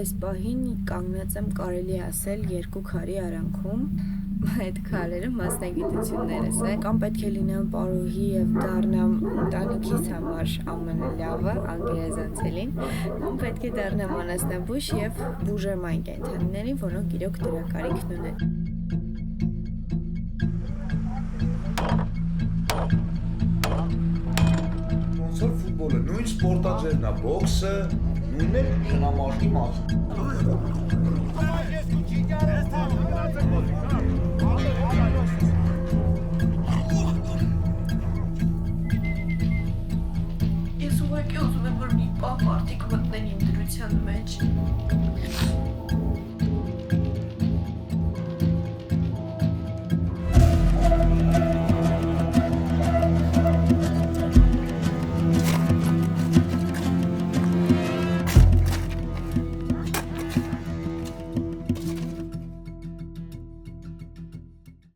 այս պահին կանգնած եմ կարելի ասել 2 քարի արանքում, այդ քարերը մասնագիտություններս է, կամ պետք է լինեմ պարուհի և դառնամ ընտանիքիս համար ամենալավը, անգերեզանցելին, կամ պետք է դառնամ անասնաբույժ և բուժեմ այն կենդանիներին, որոնք իրոք դրա կարիքն ունեն։ Ոնց որ ֆուտբոլը, նույն սպորտաձևն է, բոքսը, նույնն է շնամաշկի մասը։ Ես ուղղակի ուզում եմ, որ մի պահ մարդիկ մտնեն իմ դրության մեջ։